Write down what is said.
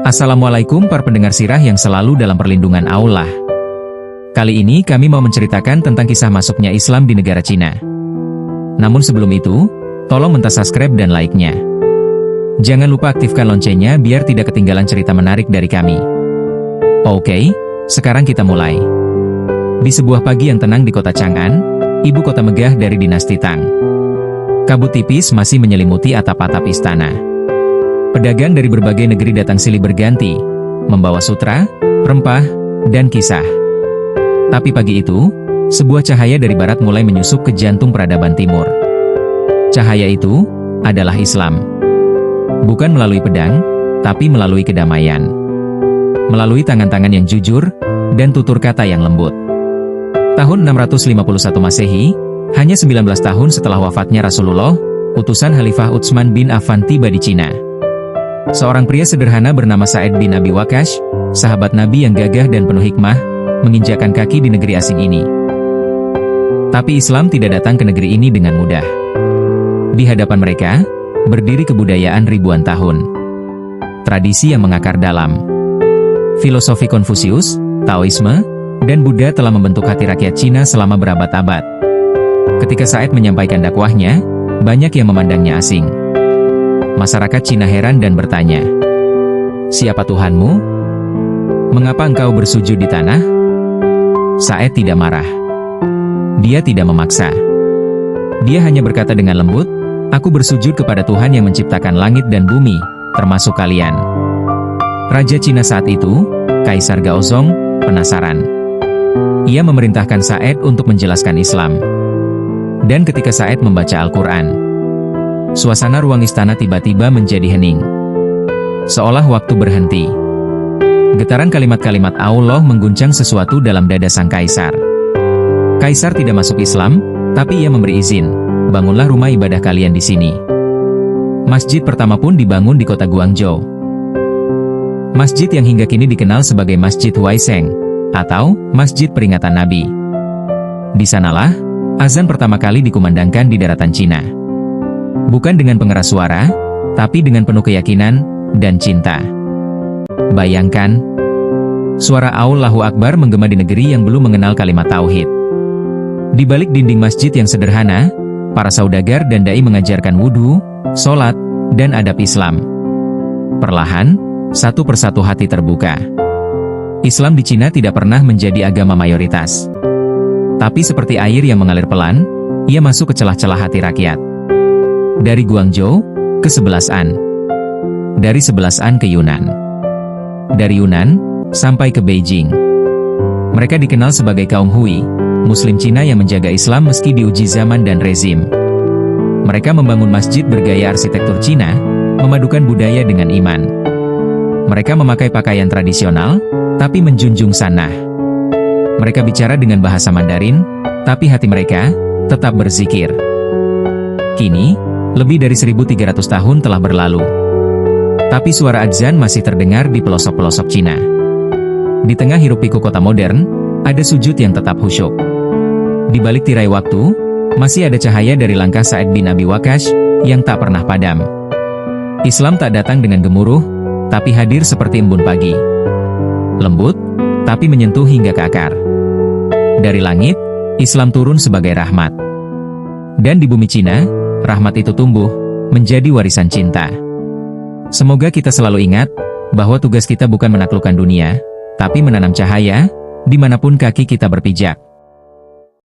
Assalamualaikum para pendengar sirah yang selalu dalam perlindungan Allah. Kali ini kami mau menceritakan tentang kisah masuknya Islam di negara Cina. Namun sebelum itu, tolong minta subscribe dan like-nya. Jangan lupa aktifkan loncengnya biar tidak ketinggalan cerita menarik dari kami. Oke, sekarang kita mulai. Di sebuah pagi yang tenang di kota Chang'an, ibu kota megah dari dinasti Tang. Kabut tipis masih menyelimuti atap-atap istana. Pedagang dari berbagai negeri datang silih berganti, membawa sutra, rempah, dan kisah. Tapi pagi itu, sebuah cahaya dari barat mulai menyusup ke jantung peradaban timur. Cahaya itu adalah Islam. Bukan melalui pedang, tapi melalui kedamaian. Melalui tangan-tangan yang jujur, dan tutur kata yang lembut. Tahun 651 Masehi, hanya 19 tahun setelah wafatnya Rasulullah, utusan Khalifah Utsman bin Affan tiba di Cina. Seorang pria sederhana bernama Sa'id bin Abi Waqqas, sahabat Nabi yang gagah dan penuh hikmah, menginjakkan kaki di negeri asing ini. Tapi Islam tidak datang ke negeri ini dengan mudah. Di hadapan mereka, berdiri kebudayaan ribuan tahun. Tradisi yang mengakar dalam. Filosofi Konfusius, Taoisme, dan Buddha telah membentuk hati rakyat Cina selama berabad-abad. Ketika Sa'id menyampaikan dakwahnya, banyak yang memandangnya asing. Masyarakat Cina heran dan bertanya, "Siapa Tuhanmu? Mengapa engkau bersujud di tanah?" Sa'id tidak marah. Dia tidak memaksa. Dia hanya berkata dengan lembut, "Aku bersujud kepada Tuhan yang menciptakan langit dan bumi, termasuk kalian." Raja Cina saat itu, Kaisar Gaozong, penasaran. Ia memerintahkan Sa'id untuk menjelaskan Islam. Dan ketika Sa'id membaca Al-Quran, suasana ruang istana tiba-tiba menjadi hening. Seolah waktu berhenti. Getaran kalimat-kalimat Allah mengguncang sesuatu dalam dada sang kaisar. Kaisar tidak masuk Islam, tapi ia memberi izin, "Bangunlah rumah ibadah kalian di sini." Masjid pertama pun dibangun di kota Guangzhou. Masjid yang hingga kini dikenal sebagai Masjid Huaisheng, atau Masjid Peringatan Nabi. Di sanalah, azan pertama kali dikumandangkan di daratan Cina. Bukan dengan pengeras suara, tapi dengan penuh keyakinan dan cinta. Bayangkan, suara Allahu Akbar menggema di negeri yang belum mengenal kalimat tauhid. Di balik dinding masjid yang sederhana, para saudagar dan dai mengajarkan wudhu, sholat, dan adab Islam. Perlahan, satu persatu hati terbuka. Islam di Cina tidak pernah menjadi agama mayoritas. Tapi seperti air yang mengalir pelan, ia masuk ke celah-celah hati rakyat. Dari Guangzhou, ke Sebelasan. Dari Sebelasan ke Yunan. Dari Yunan, sampai ke Beijing. Mereka dikenal sebagai kaum Hui, Muslim Cina yang menjaga Islam meski diuji zaman dan rezim. Mereka membangun masjid bergaya arsitektur Cina, memadukan budaya dengan iman. Mereka memakai pakaian tradisional, tapi menjunjung sanah. Mereka bicara dengan bahasa Mandarin, tapi hati mereka tetap berzikir. Kini, lebih dari 1.300 tahun telah berlalu. Tapi suara adzan masih terdengar di pelosok-pelosok Cina. Di tengah hiruk-pikuk kota modern, ada sujud yang tetap khusyuk. Di balik tirai waktu, masih ada cahaya dari langkah Sa'id bin Abi Waqqas yang tak pernah padam. Islam tak datang dengan gemuruh, tapi hadir seperti embun pagi. Lembut, tapi menyentuh hingga ke akar. Dari langit, Islam turun sebagai rahmat. Dan di bumi Cina, rahmat itu tumbuh, menjadi warisan cinta. Semoga kita selalu ingat, bahwa tugas kita bukan menaklukkan dunia, tapi menanam cahaya, dimanapun kaki kita berpijak.